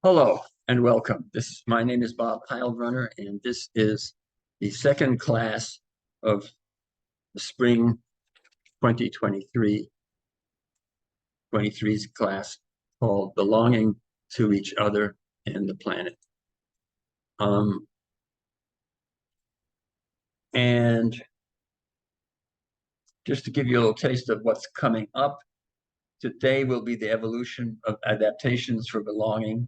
Hello and welcome. My name is Bob Heilbrunner, and this is the second class of the spring 2023 23's class called Belonging to Each Other and the Planet. And just to give you a little taste of what's coming up, today will be the evolution of adaptations for belonging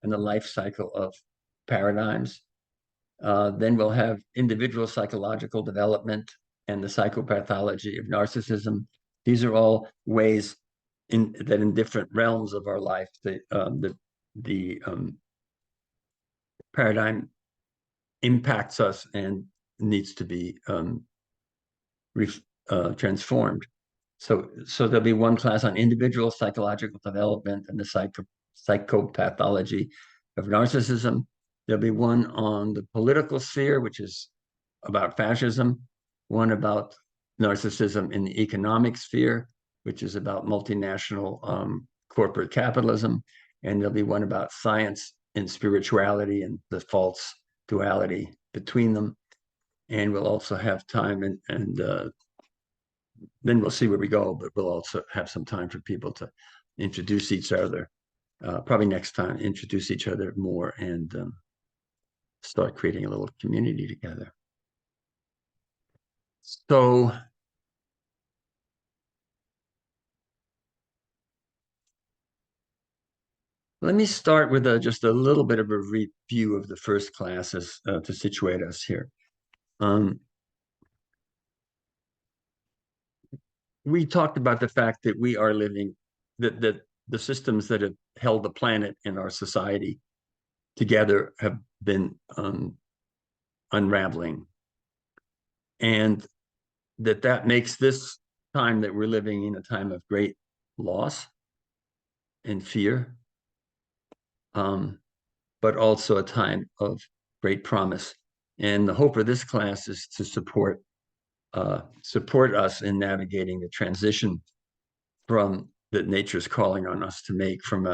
and the life cycle of paradigms. Then we'll have individual psychological development and the psychopathology of narcissism. These are all ways that in different realms of our life, the paradigm impacts us and needs to be transformed. So there'll be one class on individual psychological development and the psychopathology of narcissism. There'll be one on the political sphere, which is about fascism, one about narcissism in the economic sphere, which is about multinational corporate capitalism, and there'll be one about science and spirituality and the false duality between them. And we'll also have time and then we'll see where we go, but we'll also have some time for people to introduce each other. Probably next time, introduce each other more and start creating a little community together. So let me start with just a little bit of a review of the first classes to situate us here. We talked about the fact that we are living, that the systems that have held the planet and our society together have been unraveling. And that makes this time that we're living in a time of great loss and fear, but also a time of great promise. And the hope of this class is to support us in navigating the transition from that nature's calling on us to make from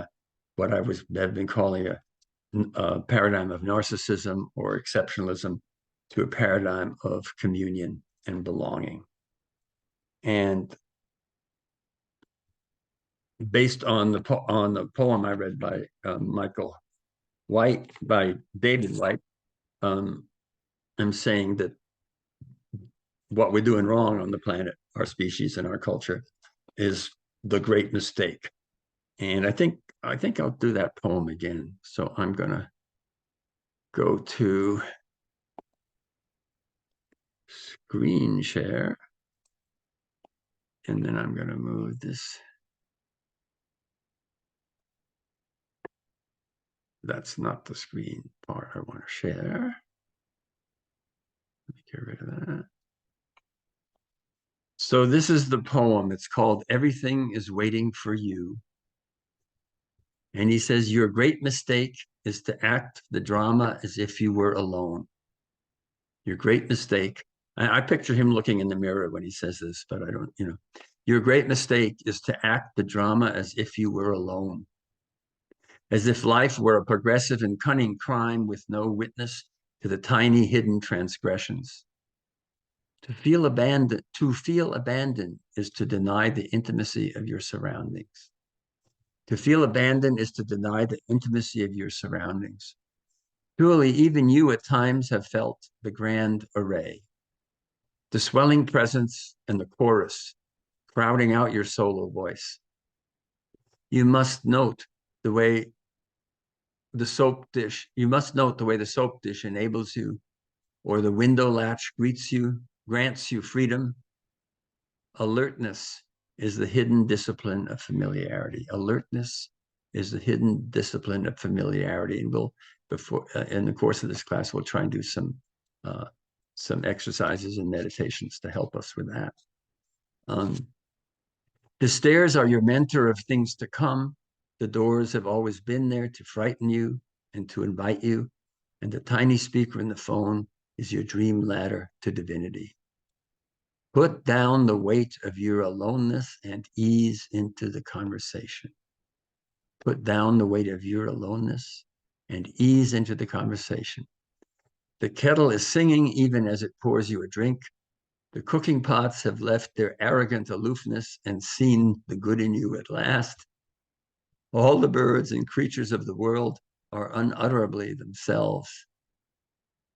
what have been calling a paradigm of narcissism or exceptionalism to a paradigm of communion and belonging. And based on the poem I read by David White, I'm saying that what we're doing wrong on the planet, our species and our culture, is the great mistake. And I think I'll do that poem again. So I'm gonna go to screen share, and then I'm gonna move this. That's not the screen part I want to share. Let me get rid of that. So this is the poem. It's called Everything is Waiting for You. And he says, your great mistake is to act the drama as if you were alone. Your great mistake. I picture him looking in the mirror when he says this, but I don't, Your great mistake is to act the drama as if you were alone. As if life were a progressive and cunning crime with no witness to the tiny hidden transgressions. To feel abandoned is to deny the intimacy of your surroundings. To feel abandoned is to deny the intimacy of your surroundings. Surely even you at times have felt the grand array, the swelling presence and the chorus crowding out your solo voice. You must note the way the soap dish enables you, or the window latch grants you freedom. Alertness is the hidden discipline of familiarity. Alertness is the hidden discipline of familiarity. And in the course of this class, we'll try and do some exercises and meditations to help us with that. The stairs are your mentor of things to come. The doors have always been there to frighten you and to invite you. And the tiny speaker in the phone is your dream ladder to divinity. Put down the weight of your aloneness and ease into the conversation. Put down the weight of your aloneness and ease into the conversation. The kettle is singing even as it pours you a drink. The cooking pots have left their arrogant aloofness and seen the good in you at last. All the birds and creatures of the world are unutterably themselves.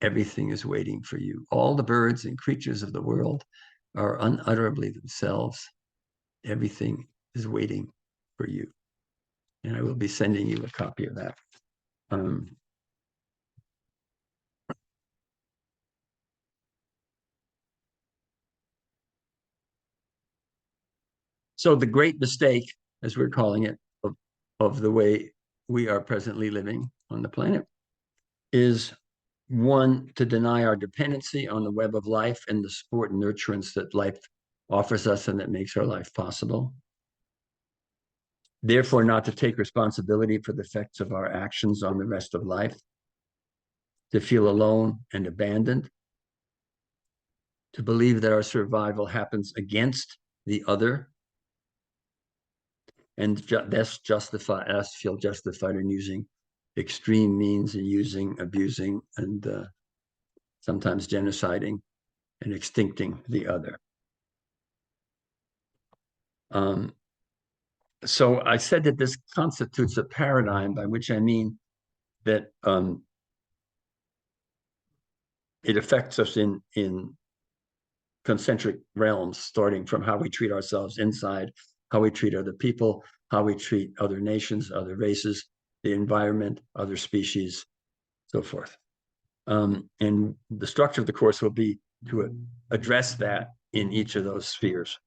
Everything is waiting for you. All the birds and creatures of the world are unutterably themselves. Everything is waiting for you. And I will be sending you a copy of that. So the great mistake, as we're calling it, of the way we are presently living on the planet is one, to deny our dependency on the web of life and the support and nurturance that life offers us and that makes our life possible. Therefore, not to take responsibility for the effects of our actions on the rest of life, to feel alone and abandoned, to believe that our survival happens against the other, and thus feel justified in using extreme means and using, abusing, and sometimes genociding and extincting the other. So I said that this constitutes a paradigm, by which I mean that it affects us in concentric realms, starting from how we treat ourselves inside, how we treat other people, how we treat other nations, other races, the environment, other species, so forth. And the structure of the course will be to address that in each of those spheres,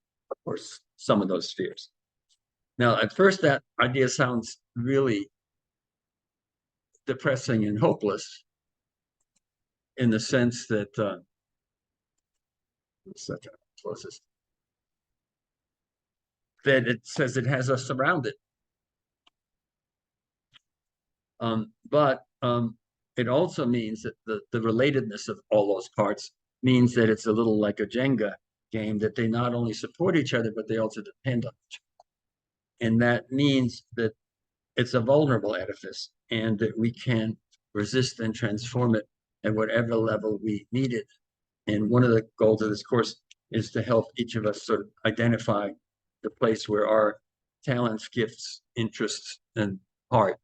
or some of those spheres. Now, at first, that idea sounds really depressing and hopeless, in the sense that that it says it has us surrounded. But it also means that the relatedness of all those parts means that it's a little like a Jenga game, that they not only support each other, but they also depend on each other. And that means that it's a vulnerable edifice, and that we can resist and transform it at whatever level we need it. And one of the goals of this course is to help each of us sort of identify the place where our talents, gifts, interests, and heart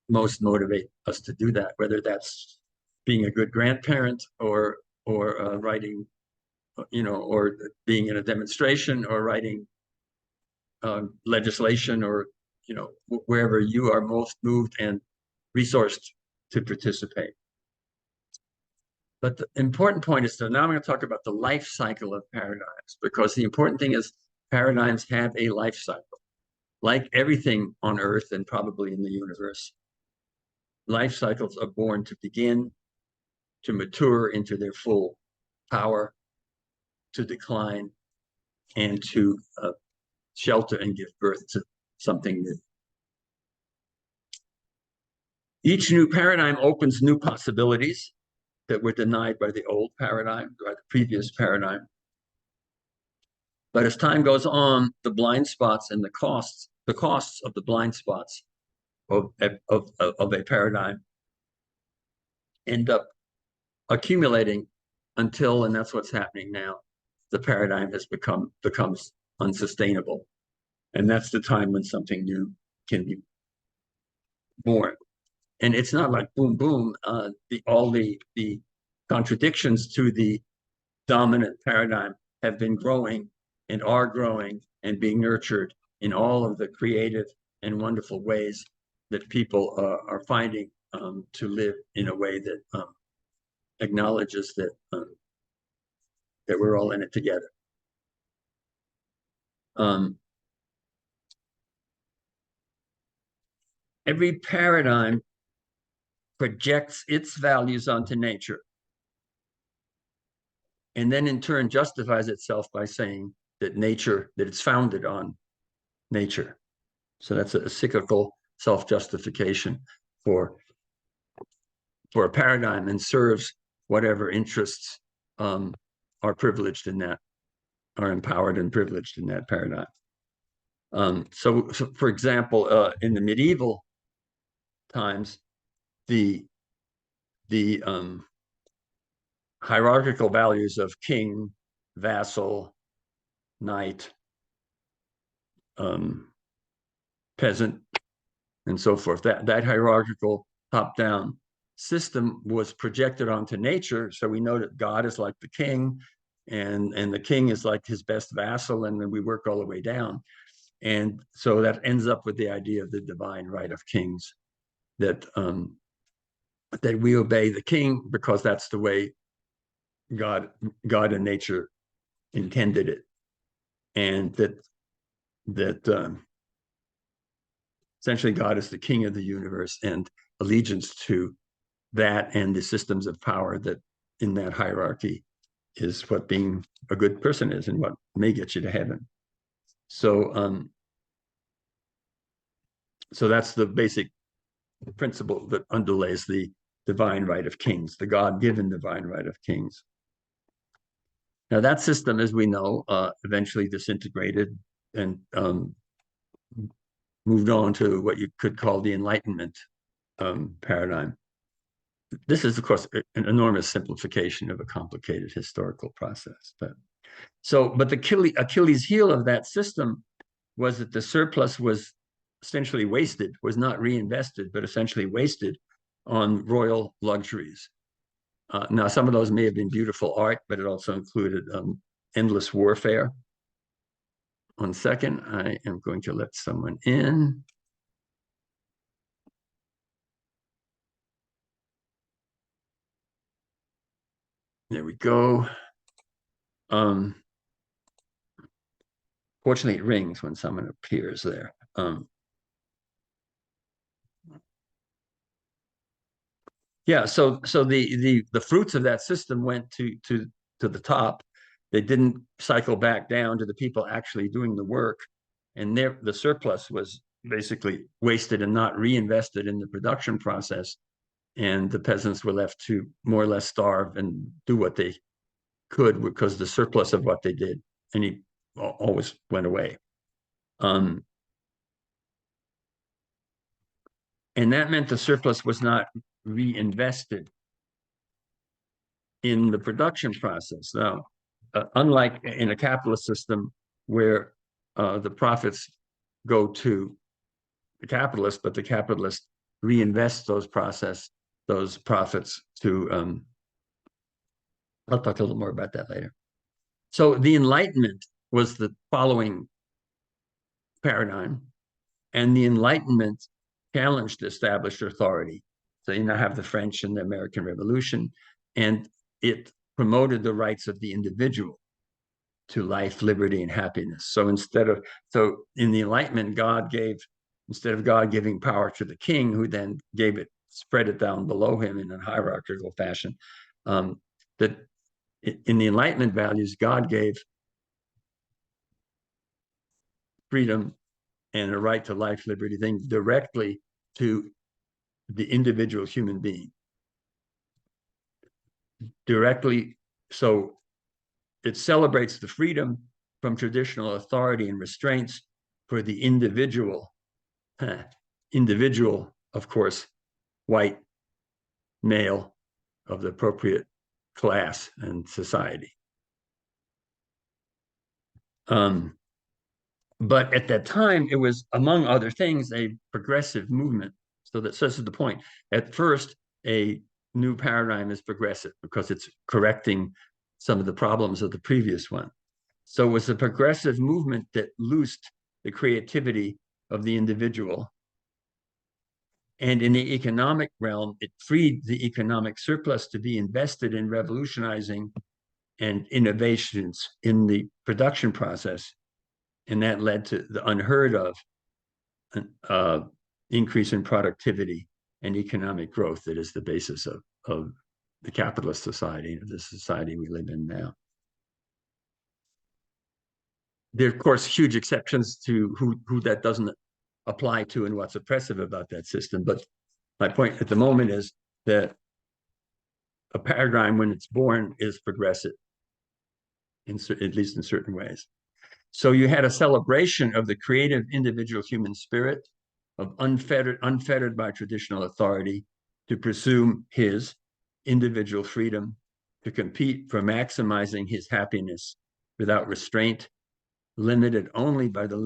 most motivate us to do that, whether that's being a good grandparent or writing, or being in a demonstration or writing legislation, or wherever you are most moved and resourced to participate. But the important point is, so now I'm going to talk about the life cycle of paradigms, because the important thing is paradigms have a life cycle. Like everything on Earth and probably in the universe, life cycles are born to begin, to mature into their full power, to decline, and to shelter and give birth to something new. Each new paradigm opens new possibilities that were denied by the old paradigm, by the previous paradigm. But as time goes on, the blind spots and the costs of the blind spots of a paradigm end up accumulating until, and that's what's happening now, the paradigm becomes unsustainable. And that's the time when something new can be born. And it's not like boom, boom. All the contradictions to the dominant paradigm have been growing and are growing and being nurtured in all of the creative and wonderful ways that people are finding to live in a way that acknowledges that that we're all in it together. Every paradigm projects its values onto nature, and then in turn justifies itself by saying that it's founded on nature. So that's a cyclical self-justification for a paradigm, and serves whatever interests are privileged in that, are empowered and privileged in that paradigm. So, for example, in the medieval times, the hierarchical values of king, vassal, knight, peasant, and so forth. That hierarchical top-down system was projected onto nature. So we know that God is like the king, and the king is like his best vassal, and then we work all the way down. And so that ends up with the idea of the divine right of kings, that that we obey the king because that's the way God and nature intended it, and that essentially God is the king of the universe, and allegiance to that and the systems of power that in that hierarchy is what being a good person is and what may get you to heaven. So so that's the basic principle that underlays the divine right of kings, the God-given divine right of kings. Now that system, as we know, eventually disintegrated and moved on to what you could call the Enlightenment paradigm. This is, of course, an enormous simplification of a complicated historical process. But the Achilles heel of that system was that the surplus was essentially wasted, was not reinvested, but essentially wasted on royal luxuries. Now, some of those may have been beautiful art, but it also included endless warfare. 1 second, I am going to let someone in. There we go. Fortunately, it rings when someone appears there. Yeah, so the fruits of that system went to the top. They didn't cycle back down to the people actually doing the work, and the surplus was basically wasted and not reinvested in the production process. And the peasants were left to more or less starve and do what they could because the surplus of what they did, and he always went away. And that meant the surplus was not reinvested in the production process. Now, unlike in a capitalist system where the profits go to the capitalist, but the capitalist reinvests those profits to, I'll talk a little more about that later. So the Enlightenment was the following paradigm, and the Enlightenment challenged established authority. So you now have the French and the American Revolution, and it promoted the rights of the individual to life, liberty, and happiness. So in the Enlightenment, instead of God giving power to the king, who then spread it down below him in a hierarchical fashion, that in the Enlightenment values, God gave freedom and a right to life, liberty, things directly to the individual human being. Directly, so it celebrates the freedom from traditional authority and restraints for the individual, of course, white male of the appropriate class and society. But at that time, it was, among other things, a progressive movement. So this is the point. At first, a new paradigm is progressive because it's correcting some of the problems of the previous one. So it was a progressive movement that loosed the creativity of the individual. And in the economic realm, it freed the economic surplus to be invested in revolutionizing and innovations in the production process. And that led to the unheard of increase in productivity and economic growth that is the basis of the capitalist society, of the society we live in now. There are, of course, huge exceptions to who that doesn't apply to and what's oppressive about that system. But my point at the moment is that a paradigm, when it's born, is progressive, at least in certain ways. So you had a celebration of the creative individual human spirit, of unfettered by traditional authority, to pursue his individual freedom, to compete for maximizing his happiness without restraint, limited only by the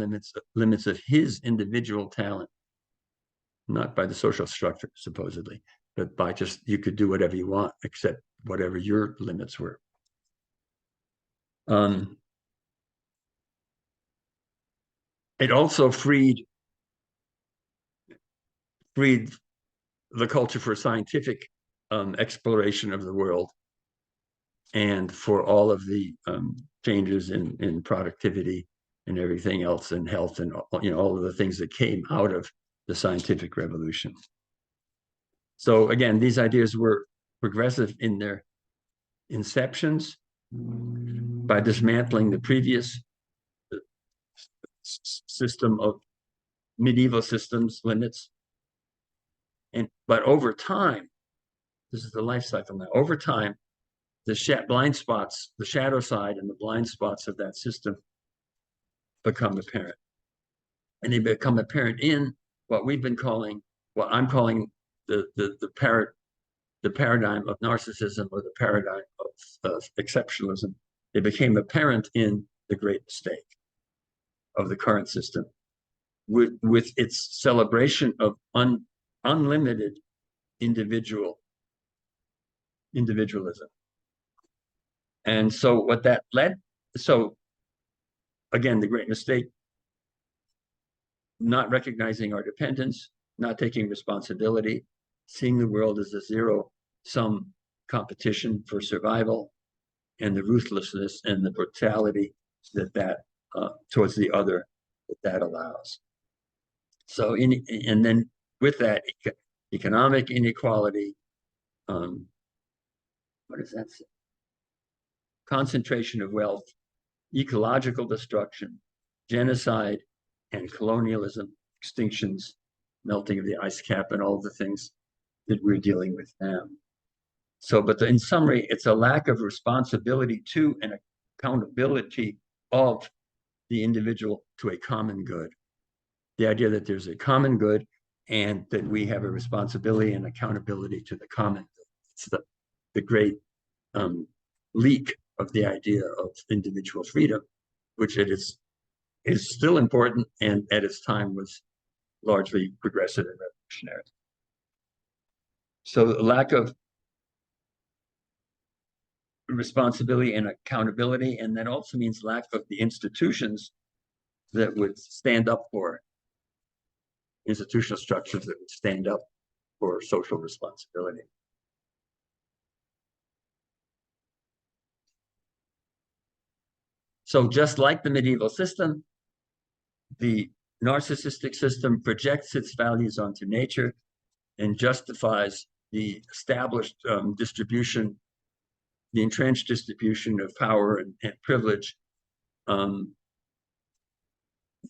limits of his individual talent, not by the social structure, supposedly, but by just you could do whatever you want, except whatever your limits were. It also freed the culture for scientific exploration of the world and for all of the changes in productivity and everything else and health and all of the things that came out of the scientific revolution. So again, these ideas were progressive in their inceptions by dismantling the previous system of medieval systems limits. But over time, this is the life cycle now, over time, the blind spots, the shadow side and the blind spots of that system become apparent. And they become apparent in what we've been calling, what I'm calling the paradigm of narcissism or the paradigm of exceptionalism. They became apparent in the great mistake of the current system with its celebration of unlimited individualism. And so what that led, so again, the great mistake, not recognizing our dependence, not taking responsibility, seeing the world as a zero-sum competition for survival, and the ruthlessness and the brutality that towards the other that allows. So and then with that, economic inequality, what does that say? Concentration of wealth, ecological destruction, genocide, and colonialism, extinctions, melting of the ice cap, and all the things that we're dealing with now. So, but in summary, it's a lack of responsibility to and accountability of the individual to a common good. The idea that there's a common good and that we have a responsibility and accountability to the common good. It's the great leak of the idea of individual freedom, which it is still important and at its time was largely progressive and revolutionary. So the lack of responsibility and accountability, and that also means lack of the institutions that would stand up for institutional structures that would stand up for social responsibility. So just like the medieval system, the narcissistic system projects its values onto nature and justifies the established distribution, the entrenched distribution of power and privilege,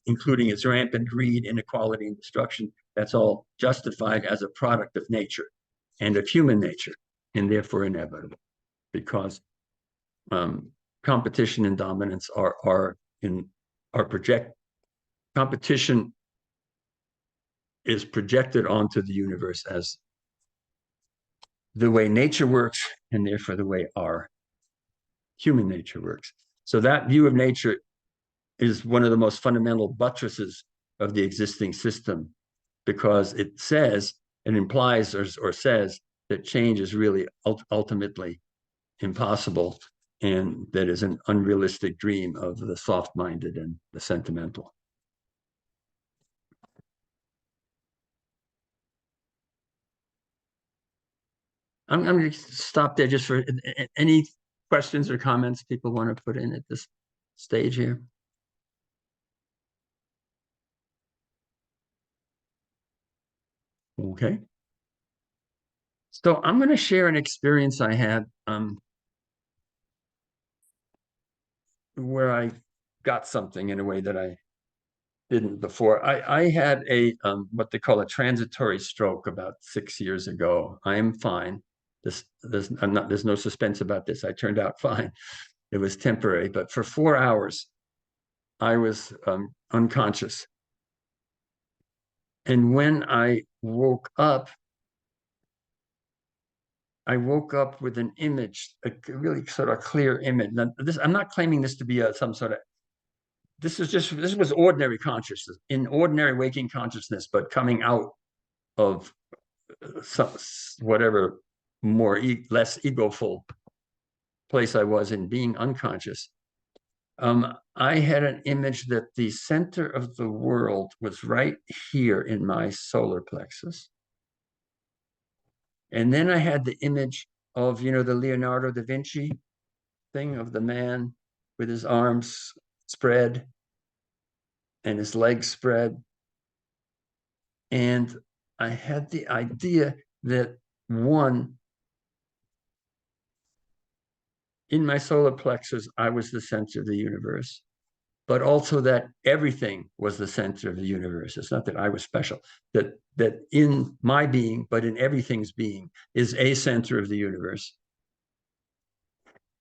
including its rampant greed, inequality, and destruction. That's all justified as a product of nature and of human nature, and therefore inevitable, because competition and dominance competition is projected onto the universe as the way nature works, and therefore the way our human nature works. So that view of nature is one of the most fundamental buttresses of the existing system, because it says, it implies or says that change is really ultimately impossible, and that is an unrealistic dream of the soft-minded and the sentimental. I'm going to stop there just for any questions or comments people want to put in at this stage here. Okay. So I'm going to share an experience I had where I got something in a way that I didn't before. I had a what they call a transitory stroke about 6 years ago. I am fine. There's no suspense about this. I turned out fine. It was temporary, but for 4 hours, I was unconscious. And when I woke up with an image, a really sort of clear image. Now, I'm not claiming this to be some sort of, this was ordinary consciousness, in ordinary waking consciousness, but coming out of some, whatever less egoful place I was in, being unconscious. I had an image that the center of the world was right here in my solar plexus. And then I had the image of, the Leonardo da Vinci thing of the man with his arms spread and his legs spread. And I had the idea that in my solar plexus, I was the center of the universe, but also that everything was the center of the universe. It's not that I was special, that in my being, but in everything's being, is a center of the universe.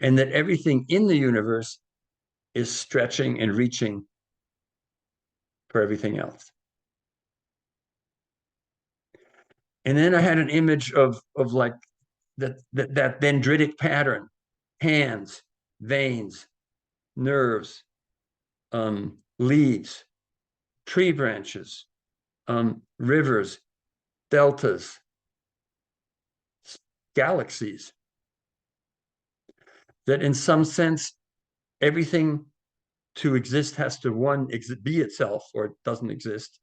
And that everything in the universe is stretching and reaching for everything else. And then I had an image of like that dendritic pattern: hands, veins, nerves, leaves, tree branches, rivers, deltas, galaxies. That in some sense, everything to exist has to be itself, or it doesn't exist,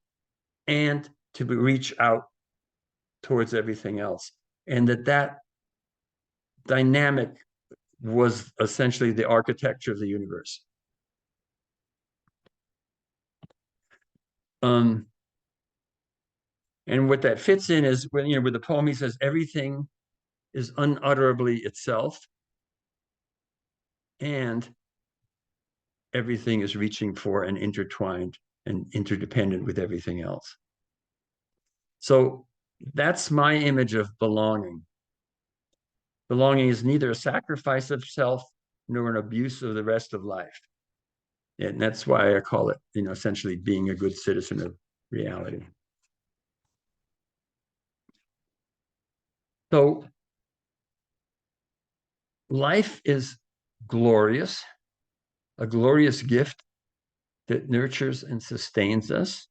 and to reach out towards everything else. And that dynamic was essentially the architecture of the universe. And what that fits in is when, with the poem, he says, everything is unutterably itself, and everything is reaching for and intertwined and interdependent with everything else. So that's my image of belonging. Belonging is neither a sacrifice of self nor an abuse of the rest of life. And that's why I call it, essentially being a good citizen of reality. So life is glorious, a glorious gift that nurtures and sustains us.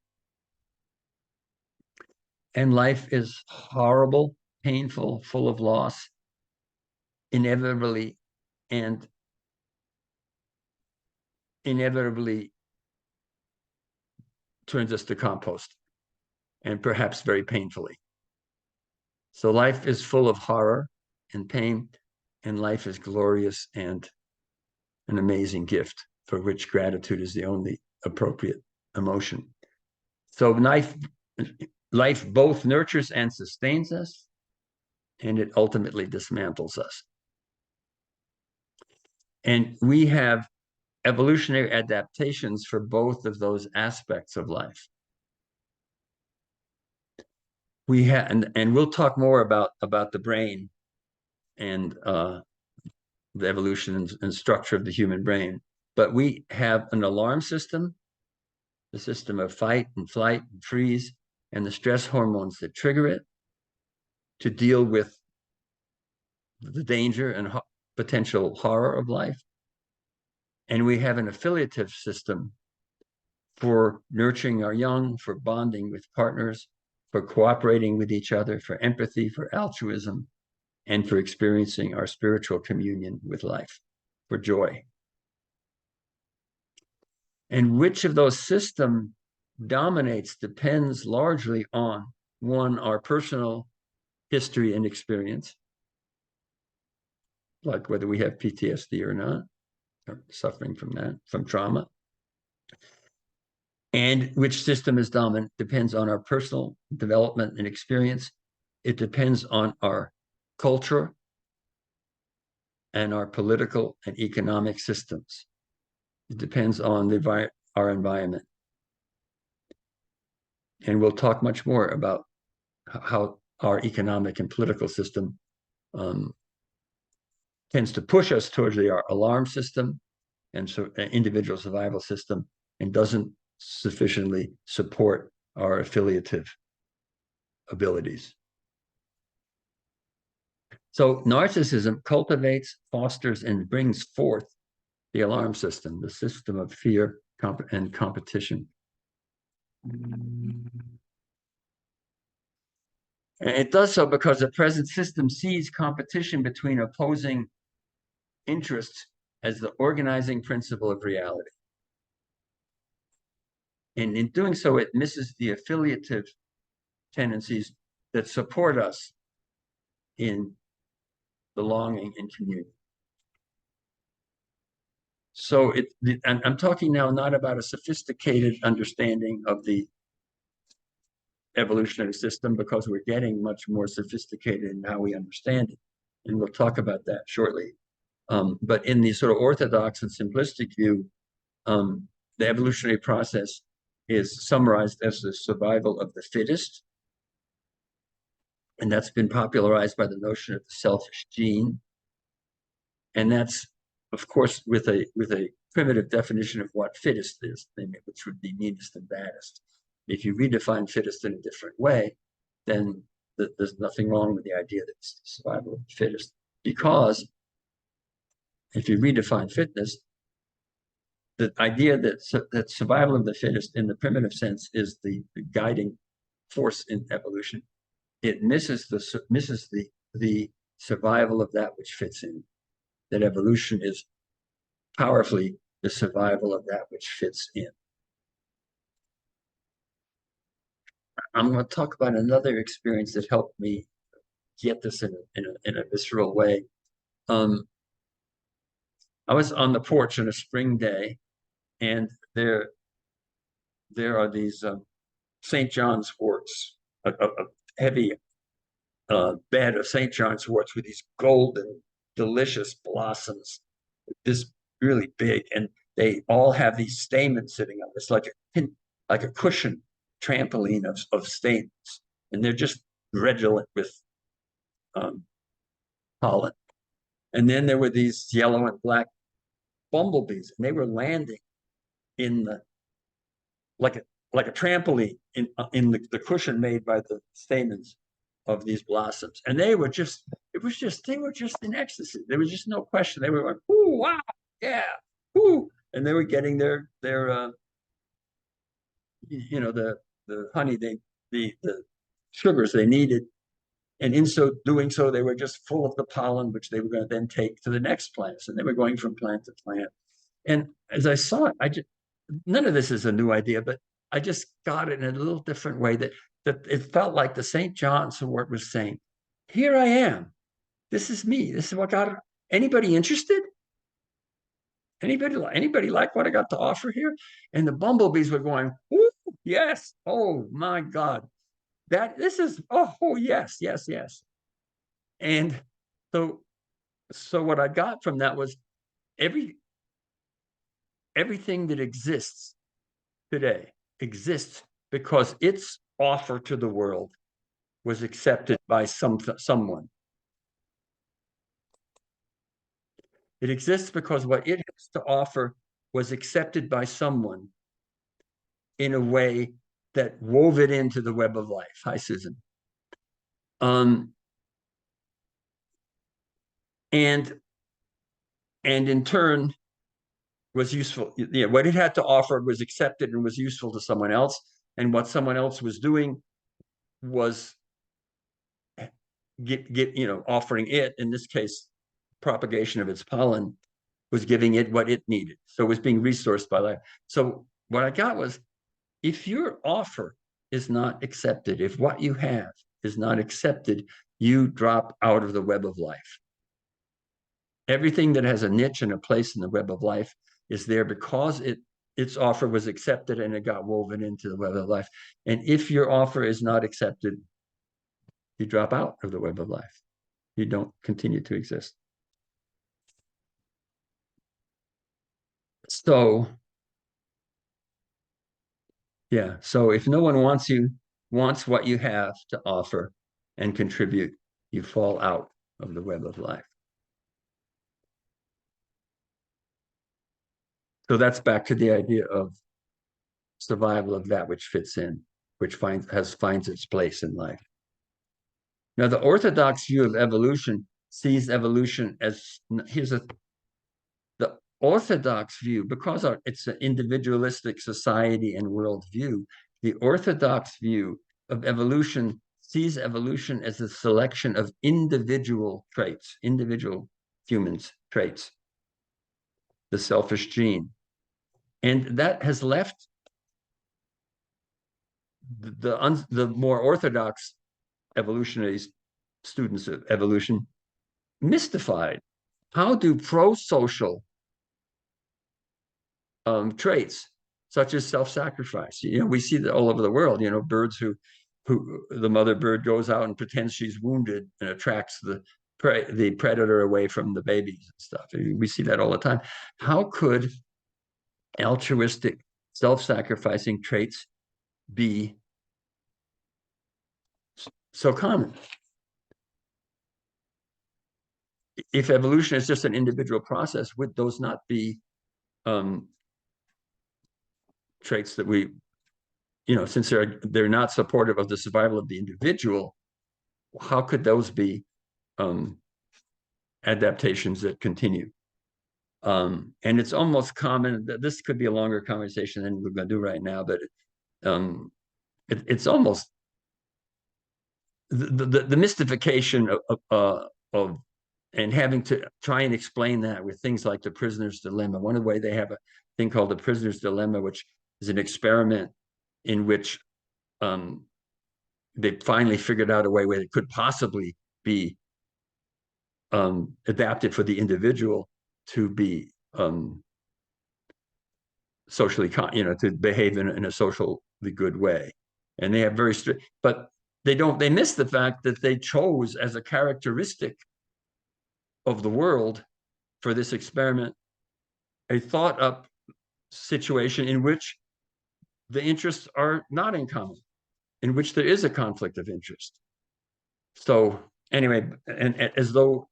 And life is horrible, painful, full of loss, inevitably turns us to compost, and perhaps very painfully. So life is full of horror and pain, and life is glorious and an amazing gift for which gratitude is the only appropriate emotion. So life both nurtures and sustains us, and it ultimately dismantles us. And we have evolutionary adaptations for both of those aspects of life. We have, and we'll talk more about the brain and the evolution and structure of the human brain. But we have an alarm system, the system of fight and flight and freeze, and the stress hormones that trigger it to deal with the danger and potential horror of life. And we have an affiliative system for nurturing our young, for bonding with partners, for cooperating with each other, for empathy, for altruism, and for experiencing our spiritual communion with life, for joy. And which of those systems dominates depends largely on, one, our personal history and experience, like whether we have PTSD or not, or suffering from that, from trauma. And which system is dominant depends on our personal development and experience. It depends on our culture and our political and economic systems. It depends on our environment. And we'll talk much more about how our economic and political system tends to push us towards our alarm system and so individual survival system, and doesn't sufficiently support our affiliative abilities. So narcissism cultivates, fosters, and brings forth the alarm system, the system of fear and competition. And it does so because the present system sees competition between opposing interests as the organizing principle of reality. And in doing so, it misses the affiliative tendencies that support us in belonging and community. So I'm talking now not about a sophisticated understanding of the evolutionary system, because we're getting much more sophisticated in how we understand it. And we'll talk about that shortly. But in the sort of orthodox and simplistic view, the evolutionary process is summarized as the survival of the fittest. And that's been popularized by the notion of the selfish gene. And that's, of course, with a primitive definition of what fittest is, which would be meanest and baddest. If you redefine fittest in a different way, then there's nothing wrong with the idea that it's the survival of the fittest. Because if you redefine fitness, the idea that survival of the fittest in the primitive sense is the guiding force in evolution, it misses the survival of that which fits in. That evolution is powerfully the survival of that which fits in. I'm going to talk about another experience that helped me get this in a visceral way. I was on the porch on a spring day, and there are these St. John's worts, a heavy bed of St. John's worts with these golden, delicious blossoms, this really big, and they all have these stamens sitting on this, like a cushion trampoline of stamens, and they're just redolent with pollen. And then there were these yellow and black bumblebees, and they were landing in the like a trampoline in the cushion made by the stamens of these blossoms. And they were just in ecstasy. There was just no question. They were like, ooh, wow, yeah, ooh. And they were getting their the honey, the sugars they needed. And in so doing so, they were just full of the pollen, which they were going to then take to the next plants. And they were going from plant to plant. And as I saw it, none of this is a new idea, but I just got it in a little different way that it felt like the St. John's wort was saying, here I am. This is me. This is what God, anybody interested? Anybody like what I got to offer here? And the bumblebees were going, ooh, yes. Oh my God. Yes, yes, yes. And so what I got from that was everything that exists today exists because its offer to the world was accepted by someone. It exists because what it has to offer was accepted by someone in a way that wove it into the web of life. Hi, Susan. And in turn was useful. Yeah, what it had to offer was accepted and was useful to someone else. And what someone else was doing was offering it, in this case, propagation of its pollen, was giving it what it needed. So it was being resourced by life. So what I got was, if your offer is not accepted, if what you have is not accepted, you drop out of the web of life. Everything that has a niche and a place in the web of life is there because its offer was accepted and it got woven into the web of life. And if your offer is not accepted, you drop out of the web of life. You don't continue to exist. So, yeah. So if no one wants what you have to offer and contribute, you fall out of the web of life. So that's back to the idea of survival of that which fits in, which finds its place in life. Now, the orthodox view of evolution sees evolution as, the orthodox view, because it's an individualistic society and worldview, the orthodox view of evolution sees evolution as a selection of individual traits, individual humans' traits, the selfish gene. And that has left the more orthodox evolutionary students of evolution mystified. How do pro-social traits such as self-sacrifice, we see that all over the world, birds who the mother bird goes out and pretends she's wounded and attracts the predator away from the babies and stuff. We see that all the time. How could altruistic self-sacrificing traits be so common? If evolution is just an individual process, would those not be traits that we, since they're not supportive of the survival of the individual, how could those be adaptations that continue? And it's almost common that this could be a longer conversation than we're going to do right now, but it's almost the mystification of and having to try and explain that with things like the prisoner's dilemma. One of the way they have a thing called the prisoner's dilemma, which is an experiment in which they finally figured out a way where it could possibly be adapted for the individual to be socially, to behave in a socially good way. And they have very strict, but they miss the fact that they chose as a characteristic of the world for this experiment a thought up situation in which the interests are not in common, in which there is a conflict of interest. So anyway, and as though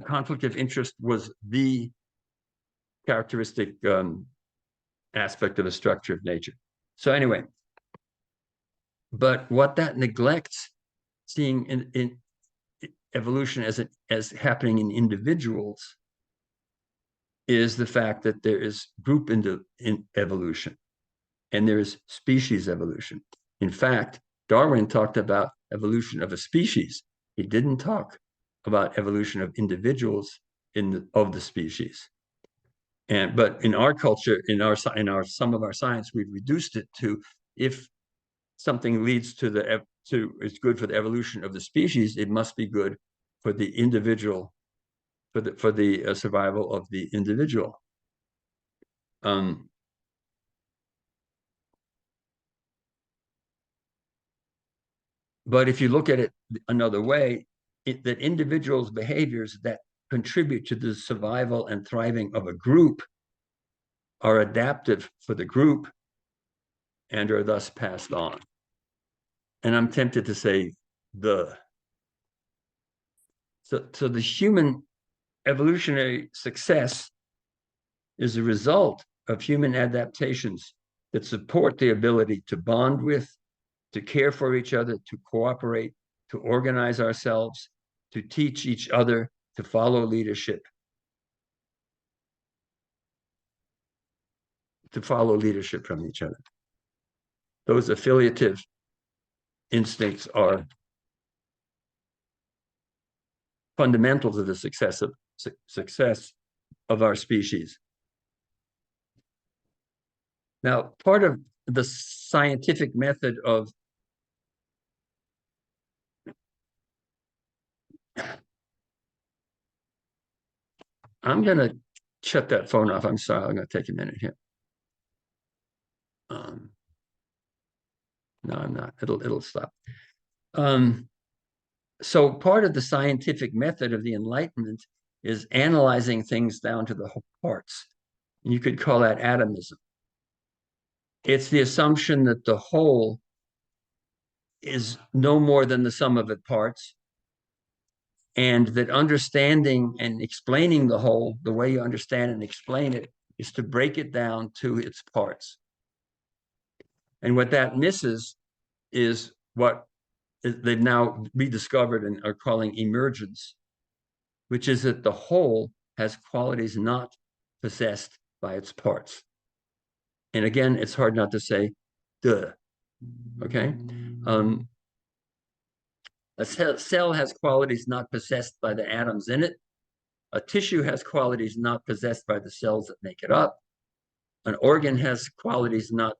conflict of interest was the characteristic aspect of the structure of nature. So anyway, but what that neglects, seeing in evolution as happening in individuals, is the fact that there is group in evolution and there is species evolution. In fact, Darwin talked about evolution of a species. He didn't talk about evolution of individuals of the species. But in our culture, in our some of our science, we've reduced it to, if something leads to it's good for the evolution of the species, it must be good for the individual, for the survival of the individual. But if you look at it another way, that individuals' behaviors that contribute to the survival and thriving of a group are adaptive for the group and are thus passed on. And I'm tempted to say so the human evolutionary success is a result of human adaptations that support the ability to bond with, to care for each other, to cooperate, to organize ourselves, to teach each other, to follow leadership. To follow leadership from each other. Those affiliative instincts are fundamental to the success of our species. Now, part of the scientific method of I'm going to shut that phone off. I'm sorry. I'm going to take a minute here. No, I'm not. It'll stop. So part of the scientific method of the Enlightenment is analyzing things down to the whole parts. And you could call that atomism. It's the assumption that the whole is no more than the sum of its parts, and that understanding and explaining the whole, the way you understand and explain it, is to break it down to its parts. And what that misses is what they've now rediscovered and are calling emergence, which is that the whole has qualities not possessed by its parts. And again, it's hard not to say, duh, okay? A cell has qualities not possessed by the atoms in it. A tissue has qualities not possessed by the cells that make it up. An organ has qualities not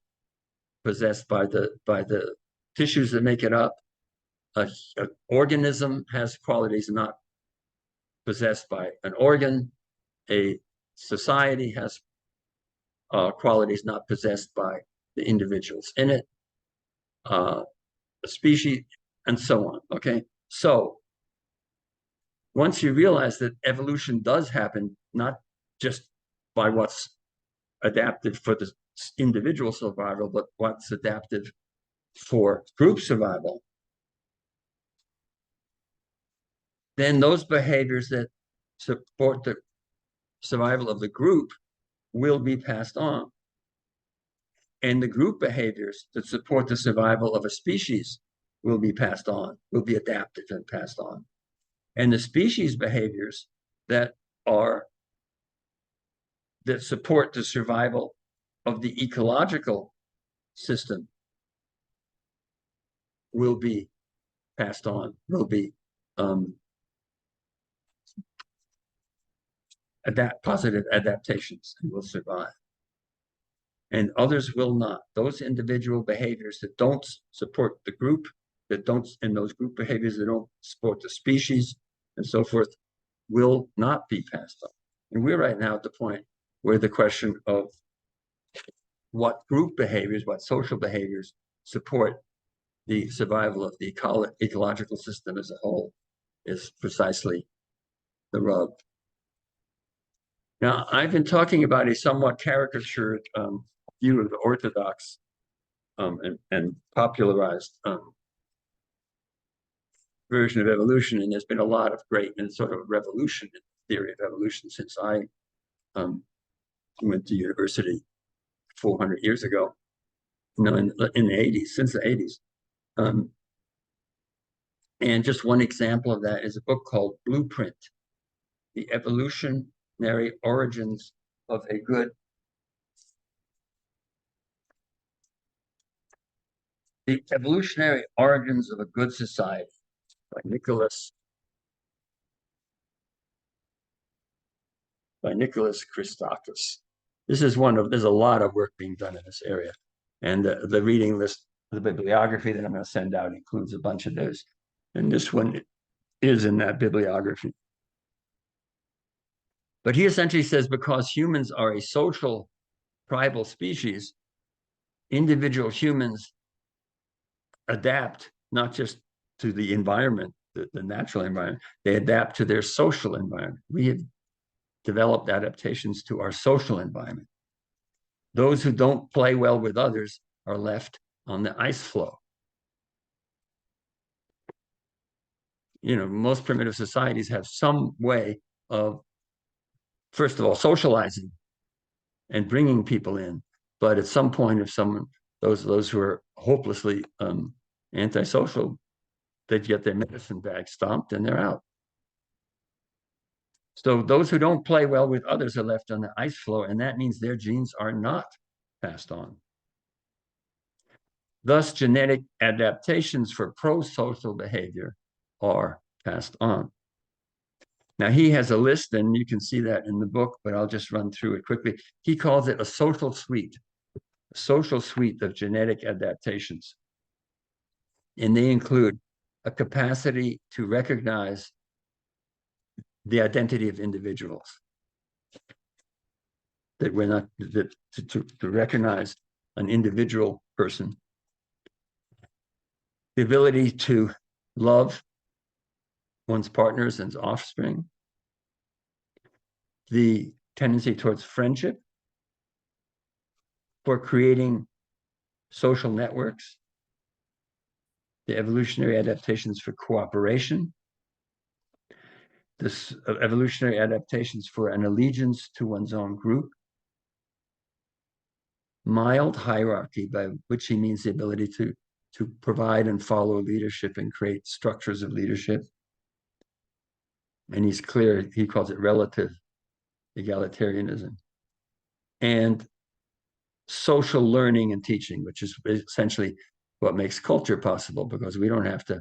possessed by the tissues that make it up. An organism has qualities not possessed by an organ. A society has qualities not possessed by the individuals in it. A species, and so on. Okay, so once you realize that evolution does happen, not just by what's adapted for the individual survival, but what's adaptive for group survival, then those behaviors that support the survival of the group will be passed on. And the group behaviors that support the survival of a species will be passed on, will be adapted and passed on. And the species behaviors that support the survival of the ecological system will be passed on, will be positive adaptations and will survive. And others will not. Those individual behaviors that don't support the group, and those group behaviors that don't support the species and so forth, will not be passed on. And we're right now at the point where the question of what group behaviors, what social behaviors support the survival of the ecological system as a whole is precisely the rub. Now, I've been talking about a somewhat caricatured view of the orthodox and popularized version of evolution, and there's been a lot of great and sort of revolution in the theory of evolution since I went to university 400 years ago, in the 80s, since the 80s. And just one example of that is a book called Blueprint, The Evolutionary Origins of a Good The Evolutionary Origins of a Good Society by Nicholas Christakis. This is there's a lot of work being done in this area. And the reading list, the bibliography that I'm going to send out includes a bunch of those. And this one is in that bibliography. But he essentially says, because humans are a social tribal species, individual humans adapt not just to the environment, the natural environment, they adapt to their social environment. We have developed adaptations to our social environment. Those who don't play well with others are left on the ice floe. Most primitive societies have some way of, first of all, socializing and bringing people in. But at some point, if those who are hopelessly antisocial, they get their medicine bag stomped and they're out. So those who don't play well with others are left on the ice floe, and that means their genes are not passed on. Thus, genetic adaptations for pro-social behavior are passed on. Now, he has a list, and you can see that in the book, but I'll just run through it quickly. He calls it a social suite of genetic adaptations. And they include a capacity to recognize the identity of individuals, that we're not, to recognize an individual person, the ability to love one's partners and offspring, the tendency towards friendship, for creating social networks, the evolutionary adaptations for cooperation, the evolutionary adaptations for an allegiance to one's own group, mild hierarchy, by which he means the ability to provide and follow leadership and create structures of leadership. And he's clear, he calls it relative egalitarianism. And social learning and teaching, which is essentially what makes culture possible, because we don't have to,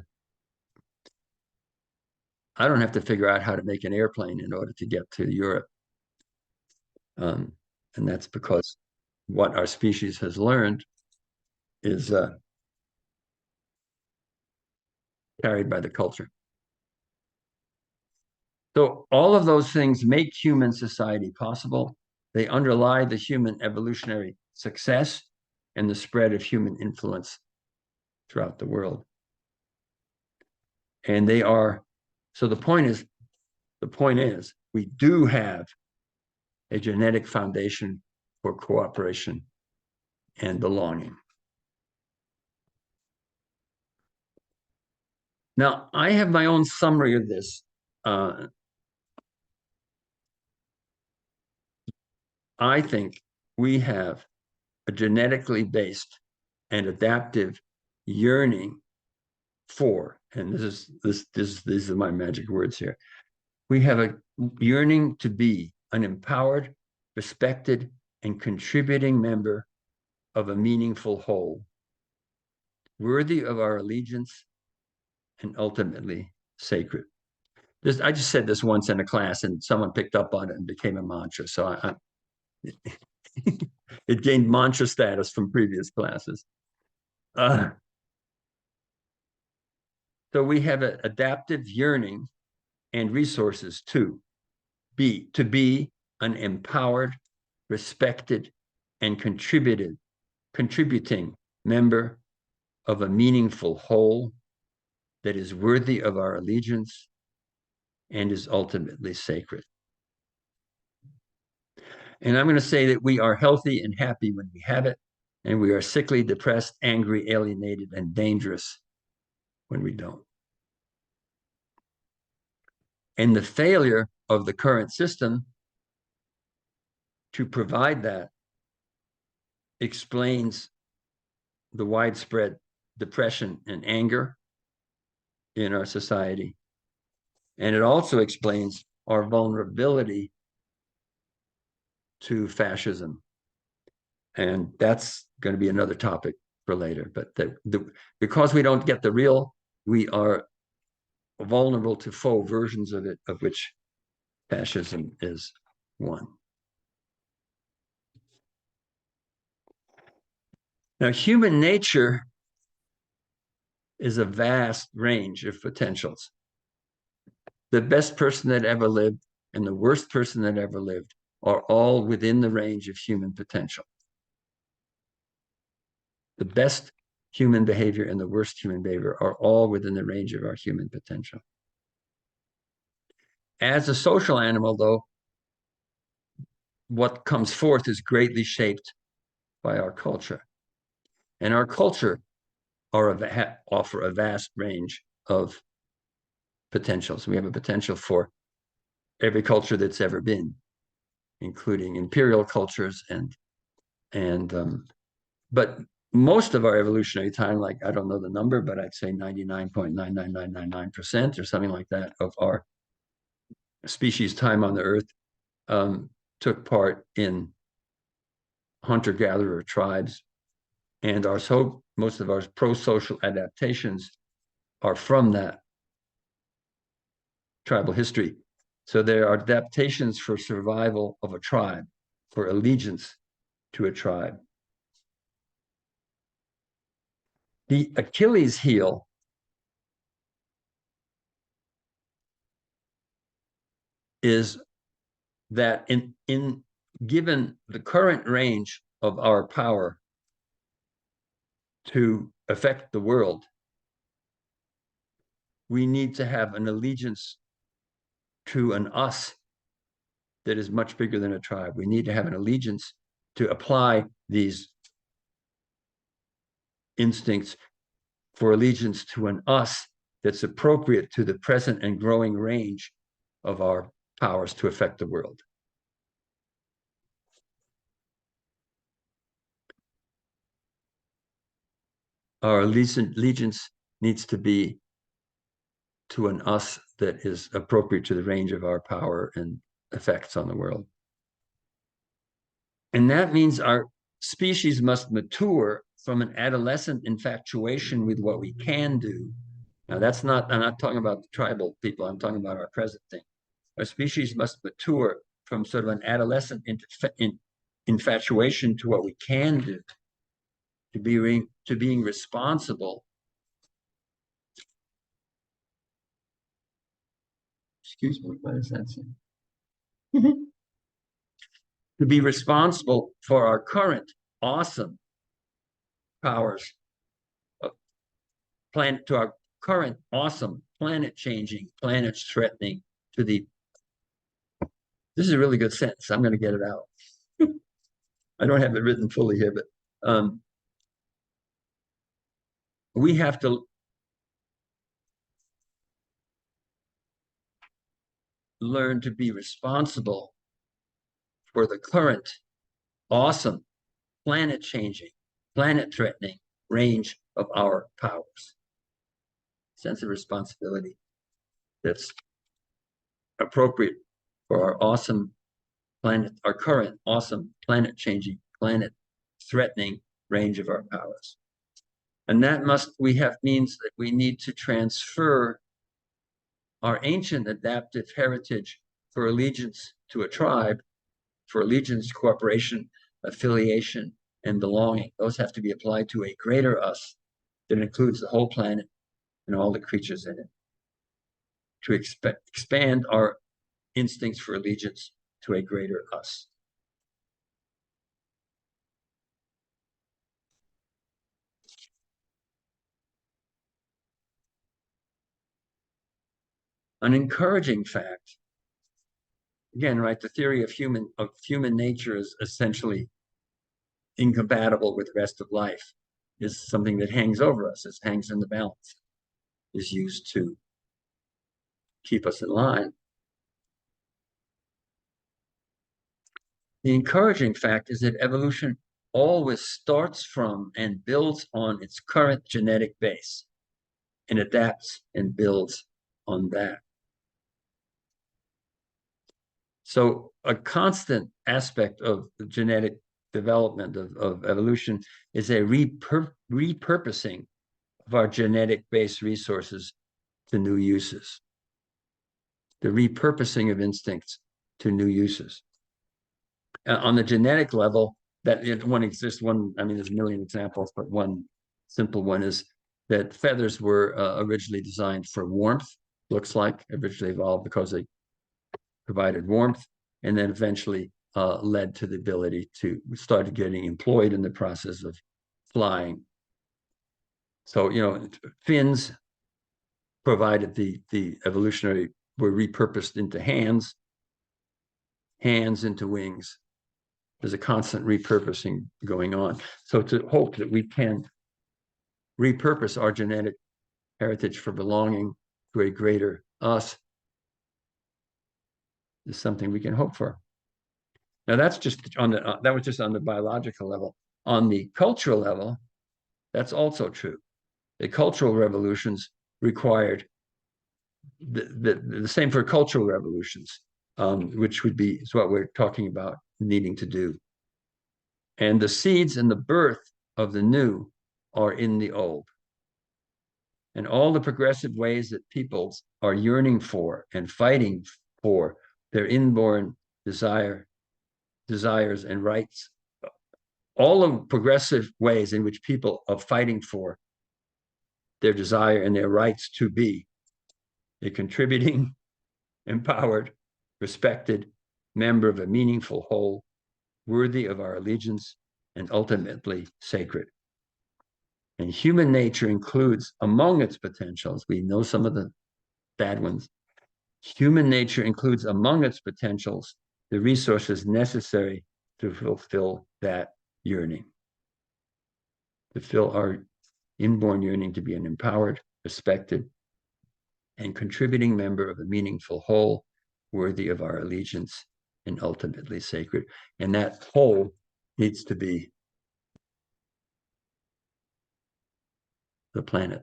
I don't have to figure out how to make an airplane in order to get to Europe. And that's because what our species has learned is carried by the culture. So all of those things make human society possible. They underlie the human evolutionary success and the spread of human influence throughout the world. And they are, so the point is, we do have a genetic foundation for cooperation and belonging. Now, I have my own summary of this. I think we have a genetically based and adaptive yearning for, and these are my magic words here. We have a yearning to be an empowered, respected, and contributing member of a meaningful whole, worthy of our allegiance and ultimately sacred. I just said this once in a class, and someone picked up on it and became a mantra. So it gained mantra status from previous classes. So we have an adaptive yearning and resources to be an empowered, respected, and contributing member of a meaningful whole that is worthy of our allegiance and is ultimately sacred. And I'm going to say that we are healthy and happy when we have it, and we are sickly, depressed, angry, alienated, and dangerous when we don't. And the failure of the current system to provide that explains the widespread depression and anger in our society. And it also explains our vulnerability to fascism. And that's going to be another topic for later. But because we don't get the real, we are vulnerable to faux versions of it, of which fascism is one. Now, human nature is a vast range of potentials. The best person that ever lived and the worst person that ever lived are all within the range of human potential. The best human behavior and the worst human behavior are all within the range of our human potential. As a social animal, though, what comes forth is greatly shaped by our culture. And our culture offer a vast range of potentials. We have a potential for every culture that's ever been, including imperial cultures but most of our evolutionary time, like I don't know the number, but I'd say 99.99999% or something like that of our species time on the earth took part in hunter-gatherer tribes, and most of our pro-social adaptations are from that tribal history. So there are adaptations for survival of a tribe, for allegiance to a tribe. The Achilles heel is that in given the current range of our power to affect the world, we need to have an allegiance to an us that is much bigger than a tribe. We need to have an allegiance to apply these instincts for allegiance to an us that's appropriate to the present and growing range of our powers to affect the world. our allegiance needs to be to an us that is appropriate to the range of our power and effects on the world. And that means our species must mature from an adolescent infatuation with what we can do. Now, I'm not talking about the tribal people, I'm talking about our present thing. Our species must mature from sort of an adolescent infatuation to what we can do, to being responsible. Excuse me, what does that say? To be responsible for our current awesome powers, to our current awesome planet-changing, planet-threatening to the. This is a really good sentence. I'm going to get it out. I don't have it written fully here, but we have to learn to be responsible for the current awesome, planet-changing, planet-threatening range of our powers. Sense of responsibility that's appropriate for our awesome planet, our current awesome, planet-changing, planet-threatening range of our powers. And that means that we need to transfer our ancient adaptive heritage for allegiance to a tribe, for allegiance, cooperation, affiliation, and belonging. Those have to be applied to a greater us that includes the whole planet and all the creatures in it, to expand our instincts for allegiance to a greater us. An encouraging fact, again, right, the theory of human nature is essentially incompatible with the rest of life, is something that hangs over us, it hangs in the balance, is used to keep us in line. The encouraging fact is that evolution always starts from and builds on its current genetic base and adapts and builds on that. So a constant aspect of the genetic development of evolution is a repurposing of our genetic-based resources to new uses. The repurposing of instincts to new uses. On the genetic level, that I mean, there's a million examples, but one simple one is that feathers were originally designed for warmth, looks like, originally evolved because they provided warmth, and then eventually led to the ability to start getting employed in the process of flying. So, fins provided the evolutionary, were repurposed into hands into wings. There's a constant repurposing going on. So to hope that we can repurpose our genetic heritage for belonging to a greater us is something we can hope for. Now that's just that was just on the biological level. On the cultural level, that's also true. The cultural revolutions required the same for cultural revolutions, which is what we're talking about needing to do. And the seeds and the birth of the new are in the old. And all the progressive ways that peoples are yearning for and fighting for their inborn desires and rights, all the progressive ways in which people are fighting for their desire and their rights to be a contributing, empowered, respected member of a meaningful whole, worthy of our allegiance and ultimately sacred. And human nature includes among its potentials, we know some of the bad ones, human nature includes among its potentials the resources necessary to fulfill that yearning, to fill our inborn yearning to be an empowered, respected, and contributing member of a meaningful whole, worthy of our allegiance and ultimately sacred. And that whole needs to be the planet.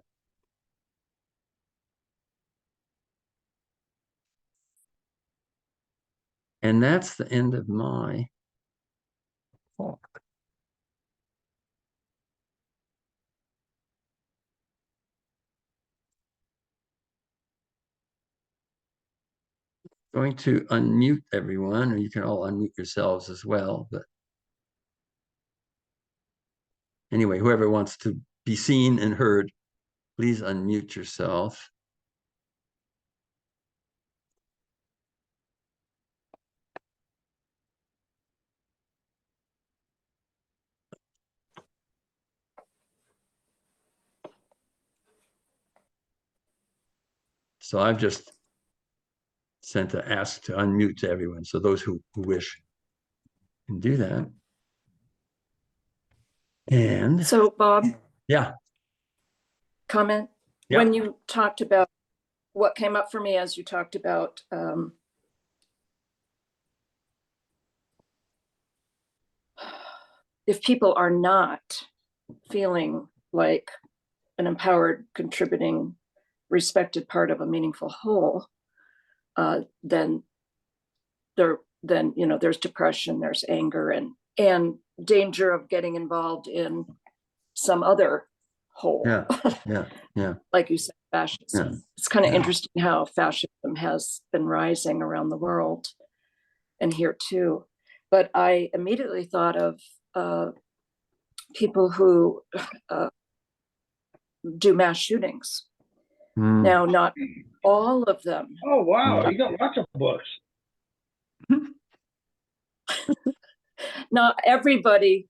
And that's the end of my talk. Going to unmute everyone, or you can all unmute yourselves as well. But anyway, whoever wants to be seen and heard, please unmute yourself. So I've just sent an ask to unmute to everyone. So those who wish can do that. And so, Bob, yeah, comment. yeah. When you talked about what came up for me as you talked about if people are not feeling like an empowered, contributing, respected part of a meaningful whole, then there's depression, there's anger, and danger of getting involved in some other whole. Yeah. Like you said, fascism. Yeah. It's kind of interesting how fascism has been rising around the world and here too. But I immediately thought of people who do mass shootings. Now, not all of them. Oh, wow. You got lots of books. Not everybody,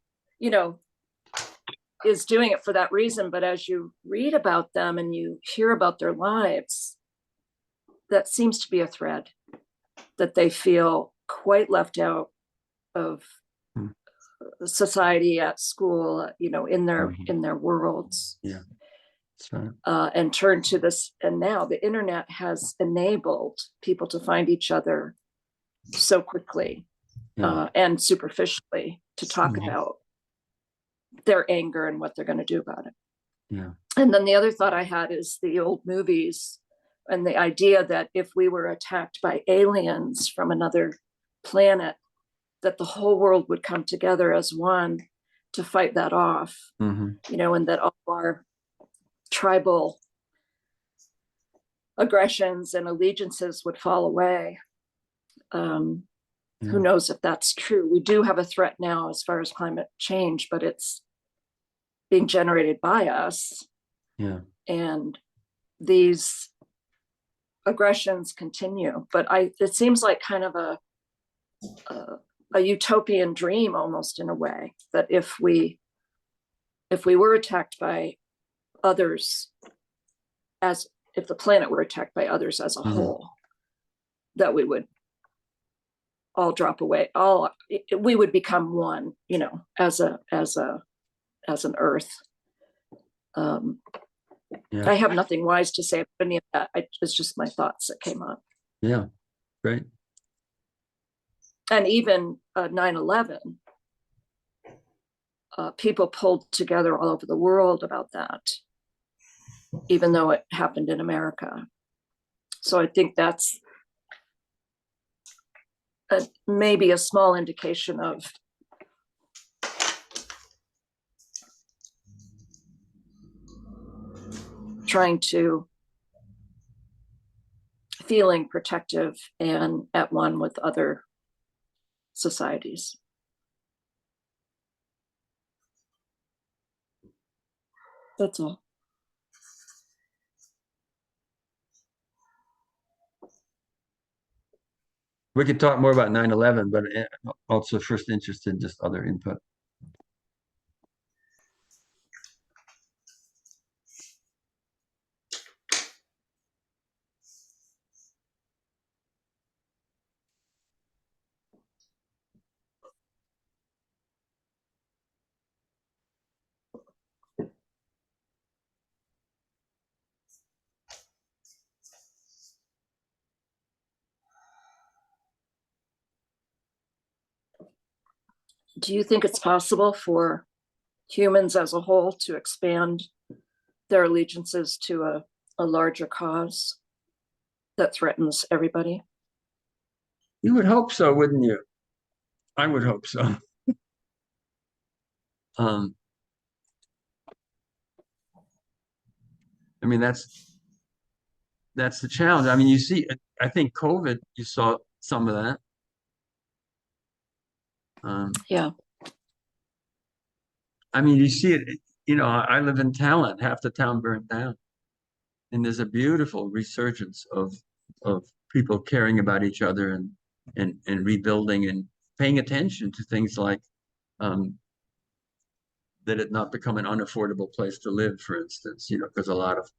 is doing it for that reason. But as you read about them and you hear about their lives, that seems to be a thread, that they feel quite left out of society, at school, in their worlds. Yeah. Right. And turn to this. And now the internet has enabled people to find each other so quickly and superficially to talk about their anger and what they're going to do about it. Yeah. And then the other thought I had is the old movies and the idea that if we were attacked by aliens from another planet, that the whole world would come together as one to fight that off, and that all our tribal aggressions and allegiances would fall away. Who knows if that's true? We do have a threat now as far as climate change, but it's being generated by us. Yeah. And these aggressions continue. But it seems like kind of a utopian dream almost, in a way, that if we were attacked by others, as if the planet were attacked by others as a whole, that we would all drop away. We would become one, as an Earth. I have nothing wise to say about any of that. It's just my thoughts that came up. Yeah, great. And even 9/11, people pulled together all over the world about that, even though it happened in America. So I think that's maybe a small indication of trying to feeling protective and at one with other societies. That's all. We could talk more about 9/11, but also first interested in just other input. Do you think it's possible for humans as a whole to expand their allegiances to a larger cause that threatens everybody. You would hope so, wouldn't you? I would hope so. I mean, that's the challenge. I mean, you see, I think COVID, you saw some of that. Yeah. I mean, you see it, you know, I live in Talent, half the town burned down. And there's a beautiful resurgence of people caring about each other and rebuilding and paying attention to things like that it not become an unaffordable place to live, for instance, you know, because a lot of,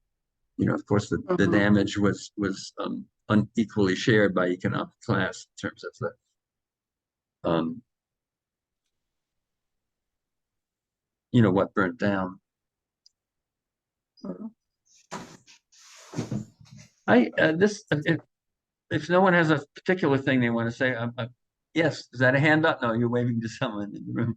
you know, of course, the damage was unequally shared by economic class in terms of the, you know, what burnt down. If no one has a particular thing they want to say, yes, is that a hand up? No, you're waving to someone in the room.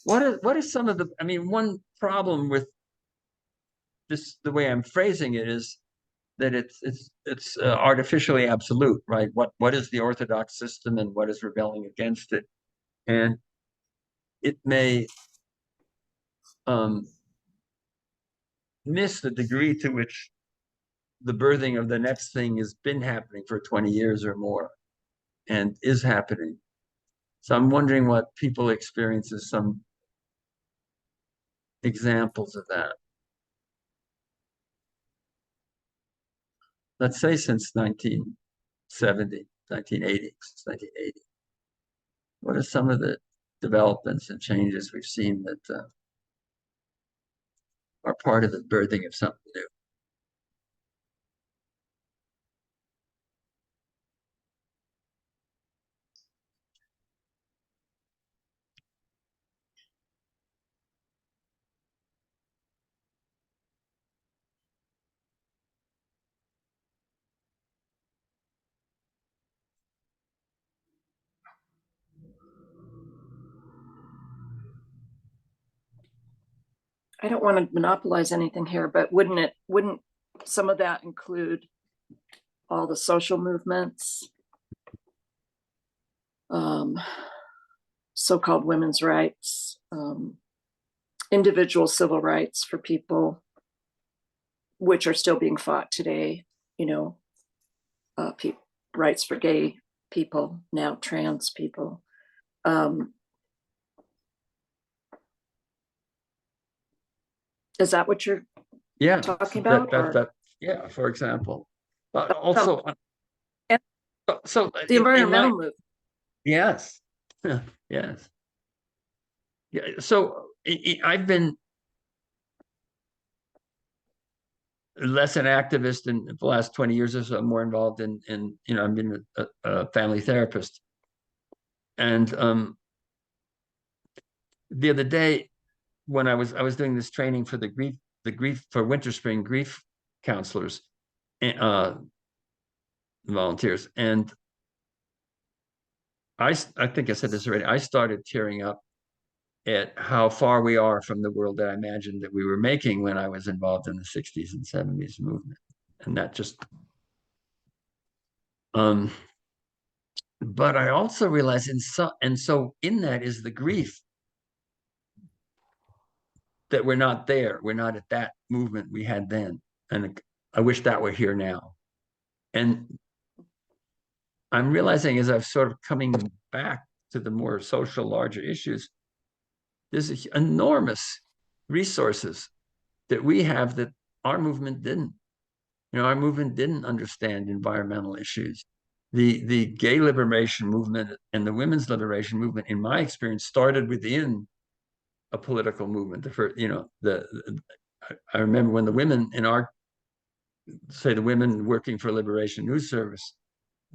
What is some of the, I mean, one problem with this, the way I'm phrasing it, is that it's artificially absolute, right? What is the orthodox system and what is rebelling against it? And it may miss the degree to which the birthing of the next thing has been happening for 20 years or more and is happening. So I'm wondering what people experience as some examples of that. Let's say since 1970, 1980, since 1980. What are some of the developments and changes we've seen that are part of the birthing of something new? I don't want to monopolize anything here, but wouldn't some of that include all the social movements, so-called women's rights, individual civil rights for people, which are still being fought today, you know, rights for gay people, now trans people. Is that what you're talking about? Yeah, for example. But also, so the environmental movement. Yes. Yes. Yeah. So I've been less an activist in the last 20 years or so, more involved in you know, I've been a family therapist. And the other day when I was doing this training for the grief for winter spring grief counselors, volunteers, and I think I said this already, I started tearing up at how far we are from the world that I imagined that we were making when I was involved in the 60s and 70s movement. And that just, but I also realized so in that is the grief that we're not there. We're not at that movement we had then. And I wish that were here now. And I'm realizing as I've sort of coming back to the more social, larger issues, there's enormous resources that we have that our movement didn't. You know, our movement didn't understand environmental issues. The gay liberation movement and the women's liberation movement, in my experience, started within a political movement. The first, you know, I remember when the women in our, say, the women working for Liberation News Service,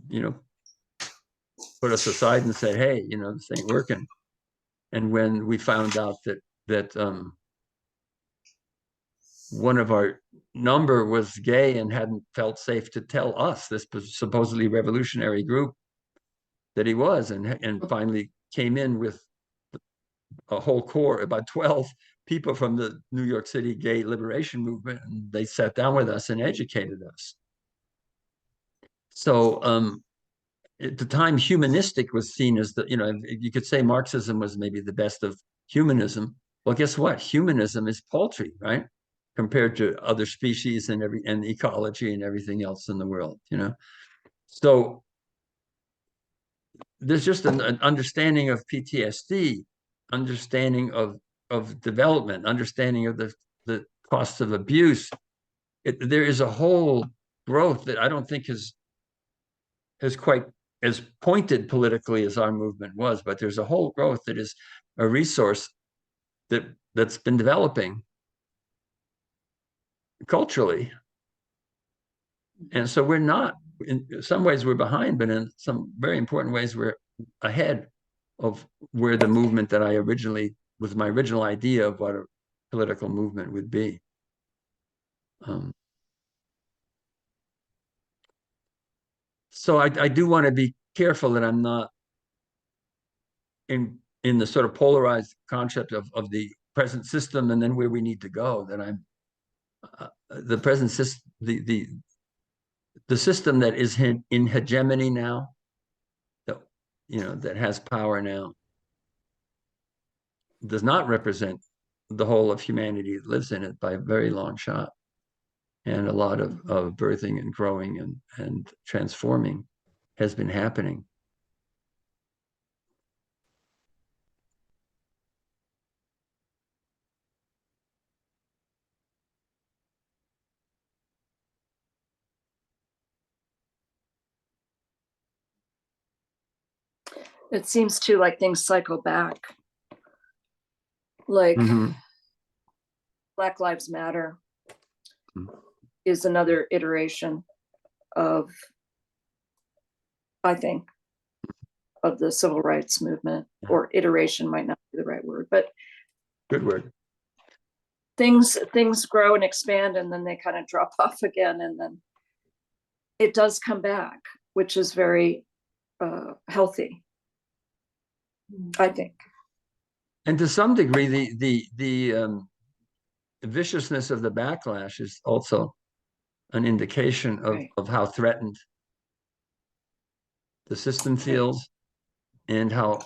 you know, put us aside and said, "Hey, you know, this ain't working." And when we found out that one of our number was gay and hadn't felt safe to tell us, this supposedly revolutionary group, that he was, and finally came in with a whole core, about 12 people from the New York City gay liberation movement, and they sat down with us and educated us. So at the time, humanistic was seen as you could say Marxism was maybe the best of humanism. Well, guess what? Humanism is paltry, right? Compared to other species and ecology and everything else in the world, So there's just an understanding of PTSD, understanding of development, understanding of the costs of abuse. There is a whole growth that I don't think has quite as pointed politically as our movement was, but there's a whole growth that is a resource that's been developing culturally. And so we're not, in some ways we're behind, but in some very important ways we're ahead of where the movement that I originally, was my original idea of what a political movement would be. So I do want to be careful that I'm not in the sort of polarized concept of the present system and then where we need to go, that I'm the present system, the system that is in hegemony now, that has power now, does not represent the whole of humanity that lives in it by a very long shot. And a lot of birthing and growing and transforming has been happening. It seems too like things cycle back. Like Black Lives Matter is another iteration of, I think, of the civil rights movement, or iteration might not be the right word, but good word. Things grow and expand, and then they kind of drop off again, and then it does come back, which is very healthy, I think. And to some degree, the viciousness of the backlash is also an indication of how threatened the system feels, and how,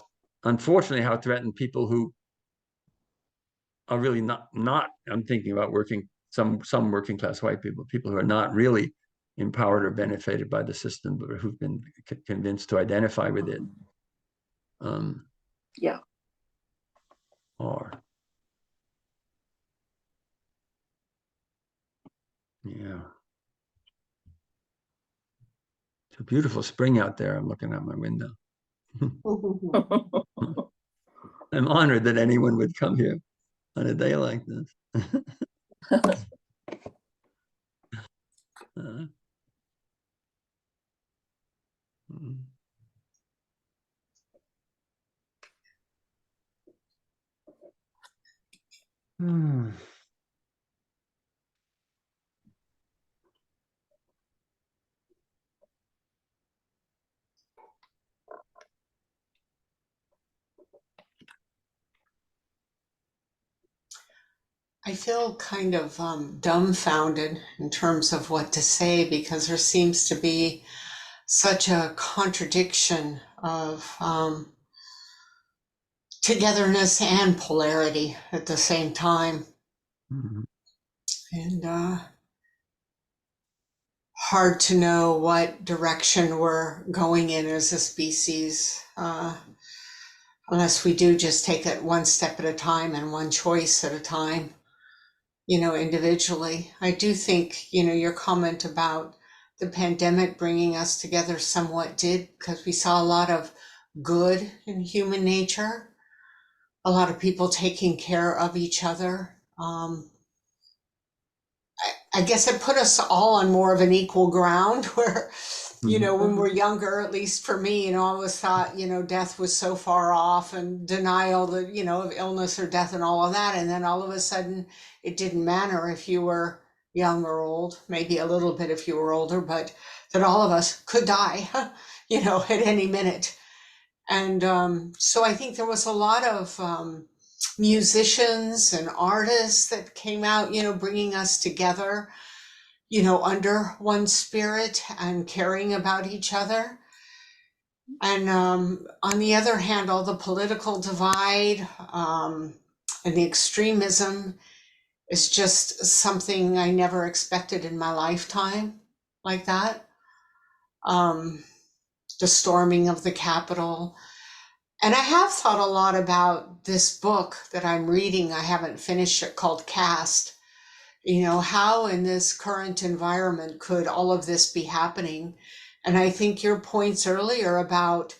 unfortunately, how threatened people who are really not I'm thinking about some working class white people who are not really empowered or benefited by the system, but who've been convinced to identify with it. Yeah. Or yeah. It's a beautiful spring out there. I'm looking out my window. I'm honored that anyone would come here on a day like this. I feel kind of dumbfounded in terms of what to say, because there seems to be such a contradiction of togetherness and polarity at the same time. And hard to know what direction we're going in as a species, unless we do just take it one step at a time and one choice at a time, individually. I do think, your comment about the pandemic bringing us together somewhat did, because we saw a lot of good in human nature, a lot of people taking care of each other. I guess it put us all on more of an equal ground where, when we're younger, at least for me, I always thought, death was so far off, and denial that, of illness or death and all of that. And then all of a sudden it didn't matter if you were young or old, maybe a little bit if you were older, but that all of us could die, at any minute. And so I think there was a lot of musicians and artists that came out, bringing us together, under one spirit and caring about each other. And on the other hand, all the political divide and the extremism is just something I never expected in my lifetime, like that. The storming of the Capitol. And I have thought a lot about this book that I'm reading. I haven't finished it, called Cast. How in this current environment could all of this be happening? And I think your points earlier about,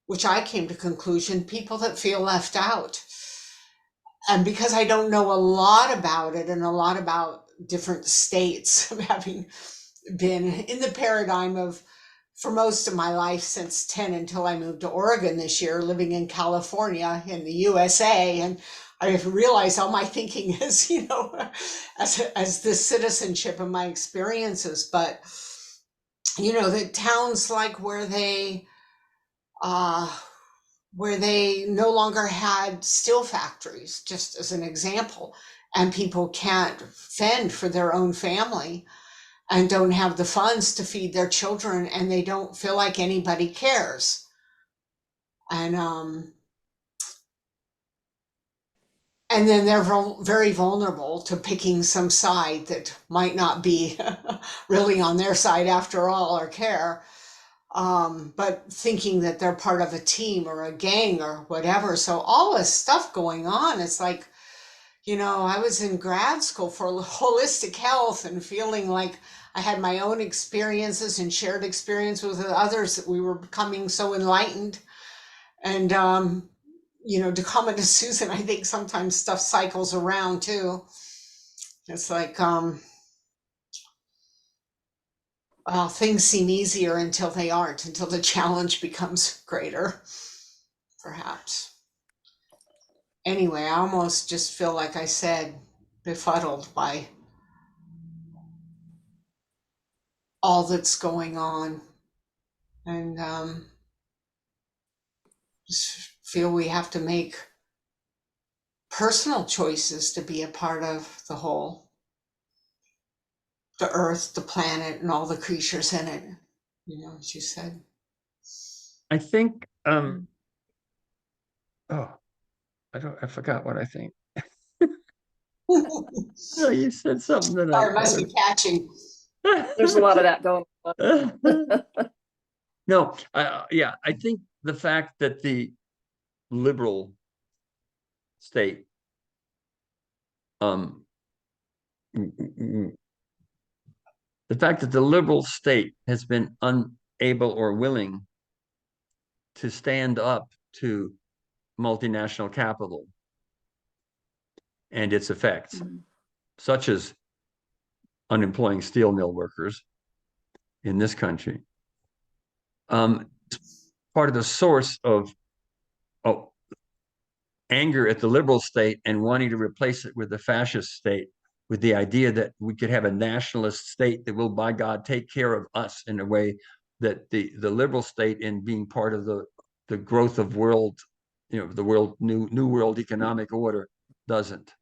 which I came to conclusion, people that feel left out. And because I don't know a lot about it and a lot about different states, having been in the paradigm of, for most of my life since 10 until I moved to Oregon this year, living in California in the USA. And I realized all my thinking is, as this citizenship and my experiences, but, the towns like where they no longer had steel factories, just as an example, and people can't fend for their own family and don't have the funds to feed their children, and they don't feel like anybody cares. And then they're very vulnerable to picking some side that might not be really on their side after all, or care, but thinking that they're part of a team or a gang or whatever. So all this stuff going on, it's like, I was in grad school for holistic health and feeling like I had my own experiences and shared experience with others, that we were becoming so enlightened. And, to comment to Susan, I think sometimes stuff cycles around too. It's like, well, things seem easier until they aren't, until the challenge becomes greater, perhaps. Anyway, I almost just feel, like I said, befuddled by all that's going on. And just feel we have to make personal choices to be a part of the whole, the earth, the planet, and all the creatures in it, as you said. I think, oh, I forgot what I think. No, you said something that Sorry, must be catching. There's a lot of that going on. No, yeah, I think the fact that the liberal state, the fact that the liberal state has been unable or willing to stand up to multinational capital and its effects, such as unemploying steel mill workers in this country, part of the source of anger at the liberal state and wanting to replace it with the fascist state, with the idea that we could have a nationalist state that will, by God, take care of us in a way that the liberal state, in being part of the growth of world, the world new world economic order, doesn't.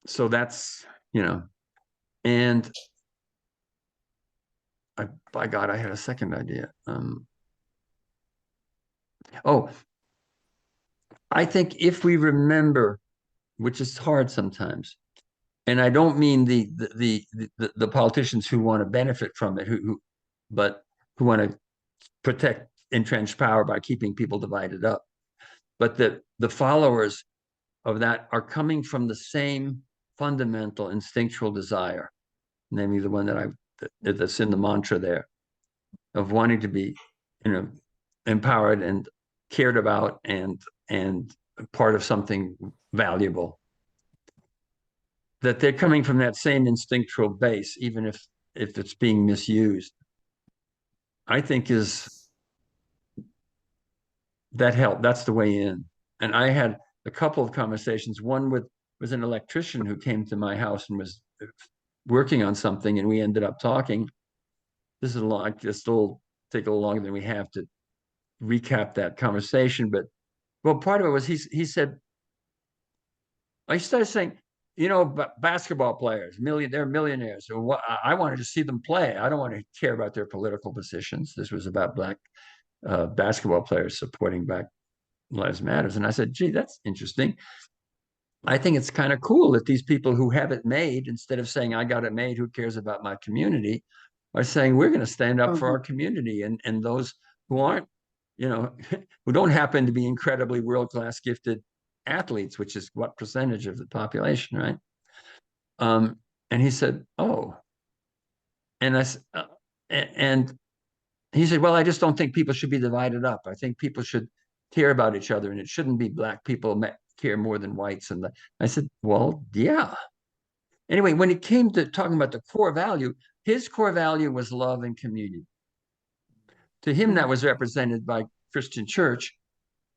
So that's, and by God, I had a second idea. I think if we remember, which is hard sometimes, and I don't mean the politicians who want to benefit from it, but who want to protect entrenched power by keeping people divided up, but the followers of that are coming from the same fundamental instinctual desire, namely the one that's in the mantra there, of wanting to be, empowered and cared about and part of something valuable. That they're coming from that same instinctual base, even if it's being misused, I think that help. That's the way in. And I had a couple of conversations. One was an electrician who came to my house and was working on something, and we ended up talking. this is a long, just will take a little longer than we have to recap that conversation. But well, part of it was he said, I started saying, you know, basketball players, they're millionaires. So what, I wanted to see them play. I don't want to care about their political positions. This was about Black basketball players supporting Black Lives Matters. And I said, gee, that's interesting. I think it's kind of cool that these people who have it made, instead of saying, I got it made, who cares about my community, are saying, we're going to stand up for our community. And those who aren't, you know, who don't happen to be incredibly world-class gifted athletes, which is what percentage of the population, right? And he said, oh. And and he said, well, I just don't think people should be divided up. I think people should care about each other, and it shouldn't be Black people care more than whites. And I said, well, yeah. Anyway, when it came to talking about the core value, his core value was love and communion. To him, that was represented by Christian church,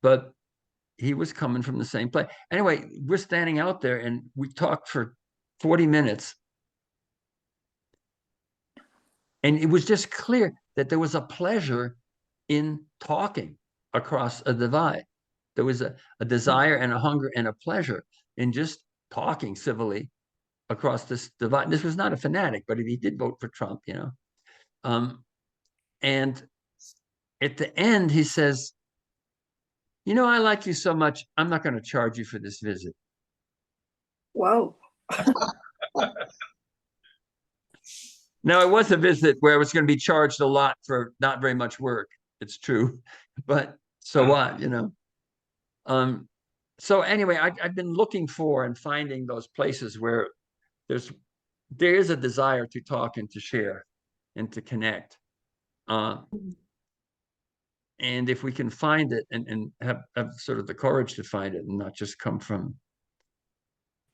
but he was coming from the same place. Anyway, we're standing out there and we talked for 40 minutes. And it was just clear that there was a pleasure in talking across a divide. There was a desire and a hunger and a pleasure in just talking civilly across this divide. This was not a fanatic, but he did vote for Trump, you know. And at the end, he says, you know, I like you so much, I'm not going to charge you for this visit. Whoa. Now, it was a visit where I was going to be charged a lot for not very much work. It's true. But so what, you know? So anyway, I've been looking for and finding those places where there is a desire to talk and to share and to connect. And if we can find it and have sort of the courage to find it and not just come from,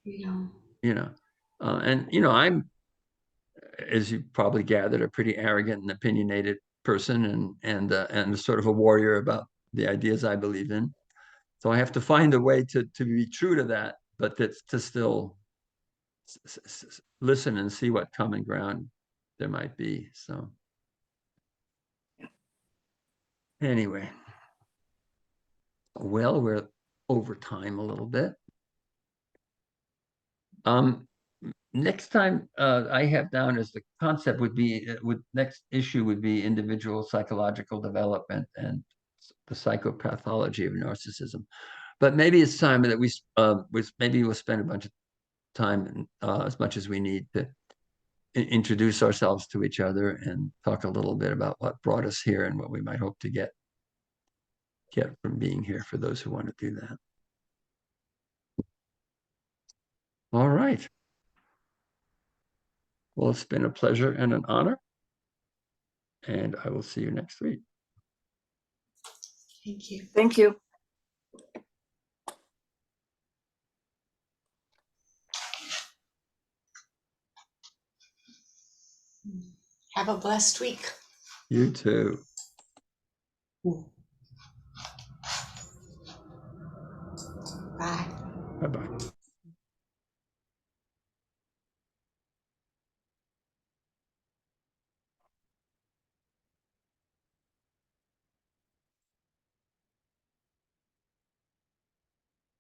you know, and, you know, I'm, as you probably gathered, a pretty arrogant and opinionated person and sort of a warrior about the ideas I believe in. So I have to find a way to be true to that, but to still listen and see what common ground there might be. So anyway, well, we're over time a little bit. Next time I have down as the concept next issue would be individual psychological development and the psychopathology of narcissism. But maybe it's time that maybe we'll spend a bunch of time, as much as we need, to introduce ourselves to each other and talk a little bit about what brought us here and what we might hope to get from being here for those who want to do that. All right. Well, it's been a pleasure and an honor. And I will see you next week. Thank you. Thank you. Have a blessed week. You too. Bye. Bye-bye.